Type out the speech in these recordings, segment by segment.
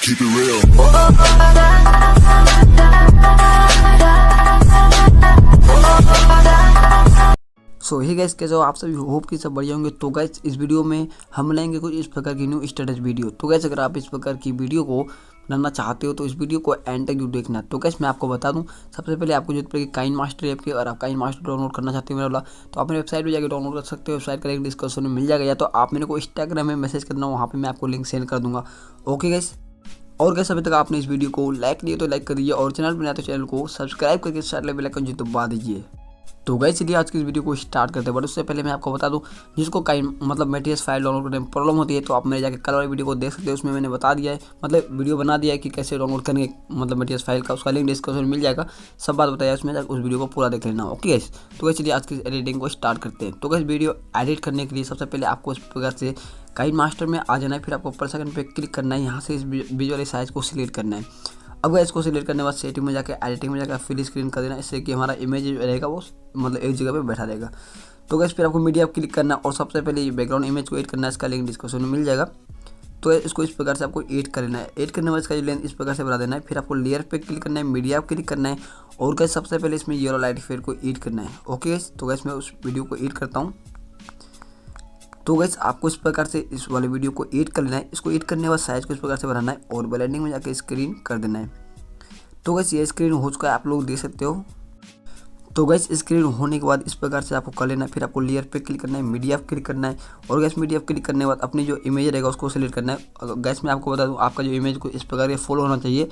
Keep it real. So he guys, कैसे हो आप सभी? होप कि सब बढ़िया होंगे। तो गाइस, इस वीडियो में हम बनाएंगे कुछ इस प्रकार की न्यू स्टेटस वीडियो। तो गाइस, अगर आप इस प्रकार की वीडियो को बनाना चाहते हो तो इस वीडियो को एंड तक देखना। तो गाइस, मैं आपको बता दूं, सबसे पहले आपको जरूरत पड़ेगी काइनमास्टर ऐप की। और आप काइनमास्टर डाउनलोड करना चाहते हो मेरा वाला, तो आप मेरी वेबसाइट पर जाकर डाउनलोड कर सकते हो। वेबसाइट का लिंक डिस्क्रिप्शन में मिल जाएगा, या तो आप मेरे को इंस्टाग्राम में मैसेज करना, वहाँ पर मैं आपको लिंक सेंड कर दूंगा। ओके गाइस, और गाइस, अभी तक आपने इस वीडियो को लाइक नहीं तो लाइक कर दीजिए, और चैनल पर नया तो चैनल को सब्सक्राइब करके साइड बेल आइकन जी दबा दीजिए। तो गाइस, चलिए आज की इस वीडियो को स्टार्ट करते हैं। बट उससे पहले मैं आपको बता दूं, जिसको मटेरियल्स फाइल डाउनलोड करने में प्रॉब्लम होती है, तो आप मेरे जाके कल वाली वीडियो को देख सकते हो। उसमें मैंने बता दिया है, मतलब वीडियो बना दिया है कि कैसे डाउनलोड करेंगे मटेरियल्स फाइल का। उसका लिंक डिस्क्रिप्शन में मिल जाएगा, सब बात बताया उसमें, उस वीडियो को पूरा देख लेना। ओके गाइस, तो गाइस चलिए आज की एडिटिंग को स्टार्ट करते हैं। तो गाइस, वीडियो एडिट करने के लिए सबसे पहले आपको इस प्रकार से काइनमास्टर में आ जाना है। फिर आपको पर सेकंड पे क्लिक करना है, यहाँ से इस विजुअल साइज को सिलेक्ट करना है। अब इसको सिलेक्ट करने के बाद सेटिंग में जाकर एडिटिंग में जाकर फिल स्क्रीन कर देना, इससे कि हमारा इमेज रहेगा वो एक जगह पे बैठा रहेगा। तो गाइस, फिर आपको मीडिया पर क्लिक करना है, और सबसे पहले ये बैकग्राउंड इमेज को एड करना है। इसका लिंक डिस्क्रिप्शन में मिल जाएगा। तो इसको इस प्रकार से आपको एड करना है। एड करने के बाद इसका लेंथ इस प्रकार से बढ़ा देना है। फिर आपको लेयर पे क्लिक करना है, मीडिया पर क्लिक करना है, और गाइस सबसे पहले इसमें येलो लाइट इफेक्ट को एड करना है। ओके गाइस, तो गाइस मैं उस वीडियो को एड करता हूँ। तो गाइस, आपको इस प्रकार से इस वाले वीडियो को एड कर लेना है। इसको एड करने के बाद साइज को इस प्रकार से बढ़ाना है, और ब्लेंडिंग में जाकर स्क्रीन कर देना है। तो गाइस, ये स्क्रीन हो चुका है, आप लोग देख सकते हो। तो गाइस, स्क्रीन होने के बाद इस प्रकार से आपको कर लेना है। फिर आपको लेयर पे क्लिक करना है, मीडिया पे क्लिक करना है, और गाइस मीडिया पे क्लिक करने के बाद अपनी जो इमेज रहेगा उसको सेलेक्ट करना है। गाइस, मैं आपको बता दूं, आपका जो इमेज को इस प्रकार के फुल होना चाहिए,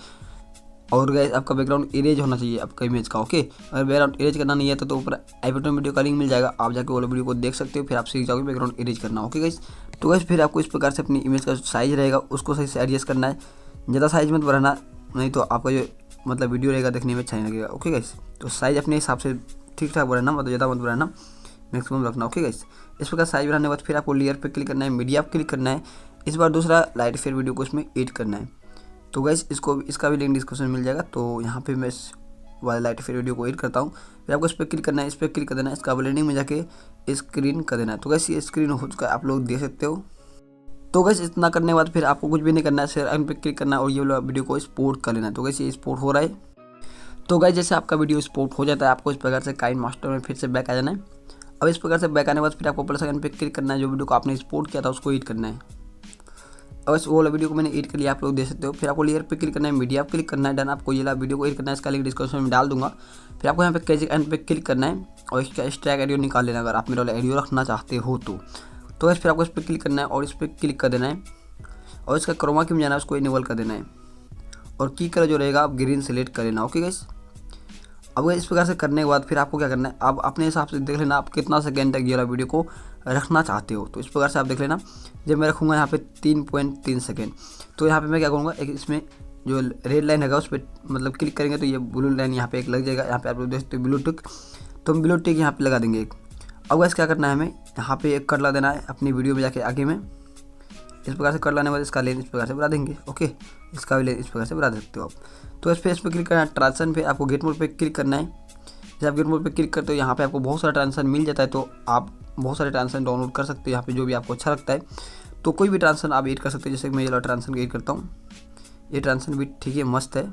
और गाइस आपका बैकग्राउंड इरेज होना चाहिए आपका इमेज का। ओके, अगर बैकग्राउंड इरेज करना नहीं है तो ऊपर आई बटन वीडियो का लिंक मिल जाएगा, आप जाके वो वीडियो को देख सकते हो। फिर आप सीख जाओगे बैकग्राउंड इरेज करना। ओके गाइस, तो गाइस फिर आपको इस प्रकार से अपनी इमेज का साइज रहेगा उसको सही से एडजस्ट करना है। ज़्यादा साइज मत बढ़ाना, नहीं तो आपका जो वीडियो रहेगा देखने में अच्छा नहीं लगेगा। ओके गाइस, तो साइज अपने हिसाब से ठीक ठाक बढ़ाना, ज़्यादा मत बढ़ाना, मैक्सिमम रखना। ओके गाइस, इस प्रकार साइज बढ़ाने के बाद फिर आपको लेयर पे क्लिक करना है, मीडिया पे क्लिक करना है। इस बार दूसरा लाइट इफेक्ट वीडियो को इसमें एड करना है। तो गाइस, इसका भी लिंक डिस्क्रिप्शन में मिल जाएगा। तो यहाँ पे मैं इस वाले लाइट इफेक्ट वीडियो को एड करता हूँ। फिर आपको इस पर क्लिक करना है, इस पर क्लिक कर देना है, इसका ब्लेंडिंग में जाके स्क्रीन कर देना है। तो गाइस, ये स्क्रीन हो चुका है, आप लोग देख सकते हो। तो गाइस, इतना करने के बाद फिर आपको कुछ भी नहीं करना है, शेयर पे क्लिक करना है, और ये वाला वीडियो को एक्सपोर्ट कर लेना है। तो गाइस, ये एक्सपोर्ट हो रहा है। तो गाइस, जैसे आपका वीडियो एक्सपोर्ट हो जाता है, आपको इस प्रकार से काइनमास्टर में फिर से बैक आ जाना है। अब इस प्रकार से बैक आने के बाद फिर आपको पर सेकंड पे क्लिक करना है, जो वीडियो को आपने एक्सपोर्ट किया था उसको एड करना है। अब इस वाला वीडियो को मैंने एड कर लिया, आप लोग देख सकते हो। फिर आपको लेयर पे क्लिक करना है, मीडिया पे क्लिक करना है, डन। आपको ये वीडियो को एड करना है, इसका लिंक डिस्क्रिप्शन में डाल दूंगा। फिर आपको यहाँ पे कैच एंड पे क्लिक करना है, और इसका एक्सट्रैक्ट ऑडियो निकाल लेना अगर आप मेरा वाला ऑडियो रखना चाहते हो तो फिर आपको इस पर क्लिक करना है, और इस पर क्लिक कर देना है, और इसका क्रोमा की में जाना है, उसको इनेबल कर देना है, और की कलर जो रहेगा आप ग्रीन सेलेक्ट कर लेना। ओके गाइस, अब इस प्रकार से करने के बाद फिर आपको क्या करना है, आप अपने हिसाब से देख लेना आप कितना सेकेंड तक ये वाला वीडियो को रखना चाहते हो। तो इस प्रकार से आप देख लेना। जब मैं रखूँगा यहाँ पे 3.3 सेकेंड, तो यहाँ पे मैं क्या करूँगा, एक इसमें जो रेड लाइन है उस पर क्लिक करेंगे तो ये ब्लू लाइन यहाँ पे एक लग जाएगा। यहाँ पे आप लोग देख सकते हो ब्लू टिक, तो हम ब्लू टिक यहाँ पे लगा देंगे एक। अब गाइस, क्या करना है, हमें यहाँ पे एक कट ला देना है अपनी वीडियो में जाके आगे में। इस प्रकार से कर लाने के बाद इसका लेंथ इस प्रकार से बढ़ा देंगे। ओके, इसका भी लेंथ इस प्रकार से बढ़ा सकते हो आप। तो इस पर क्लिक करना है, ट्रांजिशन पे आपको गेट मोड पे क्लिक करना है। जब आप गेट मोड पे क्लिक करते हो, यहाँ पे आपको बहुत सारा ट्रांजिशन मिल जाता है, तो आप बहुत सारे ट्रांजिशन डाउनलोड कर सकते हो यहाँ पे, जो भी आपको अच्छा लगता है। तो कोई भी ट्रांजिशन आप एड कर सकते हो, जैसे मैं ये ट्रांजिशन एड करता हूँ। ये ट्रांजिशन भी ठीक है, मस्त है।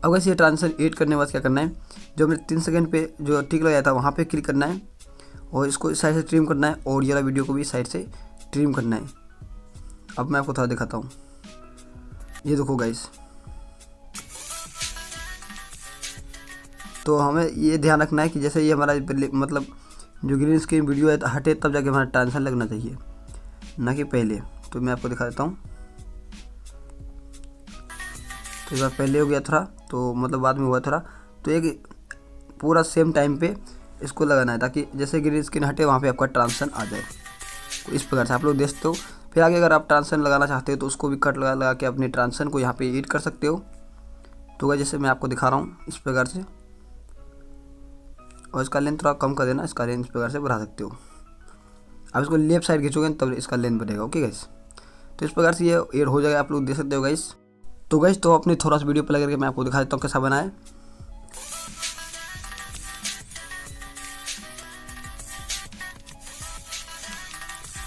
अब वैसे ये ट्रांजिशन एड करने के बाद क्या करना है, जो हमने 3 सेकंड पे जो टिक लगाया था वहाँ पे क्लिक करना है, और इसको इस साइड से ट्रिम करना है, और ये वाला वीडियो को भी इस साइड से ट्रिम करना है। अब मैं आपको थोड़ा दिखाता हूँ, ये देखो गाइस। तो हमें ये ध्यान रखना है कि जैसे ये हमारा जो ग्रीन स्क्रीन वीडियो है हटे, तब जाके हमारा ट्रांजिशन लगना चाहिए, ना कि पहले। तो मैं आपको दिखा देता हूँ। तो एक बार पहले हो गया थोड़ा, तो बाद में हुआ थोड़ा, तो एक पूरा सेम टाइम पे इसको लगाना है, ताकि जैसे ग्रीन स्क्रीन हटे वहाँ पे आपका ट्रांजिशन आ जाए। तो इस प्रकार से आप लोग देखते हो। फिर आगे अगर आप ट्रांजिशन लगाना चाहते हो तो उसको भी कट लगा के अपने ट्रांजिशन को यहाँ पे एड कर सकते हो। तो जैसे मैं आपको दिखा रहा हूँ इस प्रकार से, और इसका लेंथ थोड़ा कम कर देना, इसका लेंथ इस प्रकार से बढ़ा सकते हो। आप इसको लेफ्ट साइड खींचोगे तब इसका लेंथ बढ़ेगा। ओके गाइस, तो इस प्रकार से ये एड हो जाएगा, आप लोग देख सकते हो गाइस। तो गाइस, तो अपने थोड़ा सा वीडियो प्ले करके मैं आपको दिखा देता हूँ कैसा बना है।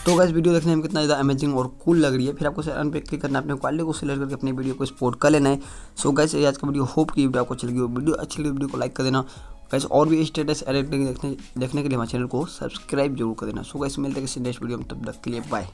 तो गाइस वीडियो देखने में कितना ज़्यादा अमेजिंग और कूल लग रही है। फिर आपको रन पे क्लिक करना है, अपने क्वालिटी को सिलेक्ट करके अपनी वीडियो को एक्सपोर्ट कर लेना है। सो गाइस आज का वीडियो होप की वीडियो आपको अच्छी लगी हो। वीडियो अच्छी लगी वीडियो को लाइक कर देना गाइस, और भी स्टेटस एडिटिंग देखने के लिए हमारे चैनल को सब्सक्राइब जरूर कर देना। सो गाइस मिलते हैं किसी नेक्स्ट वीडियो में, तब तक के लिए बाय।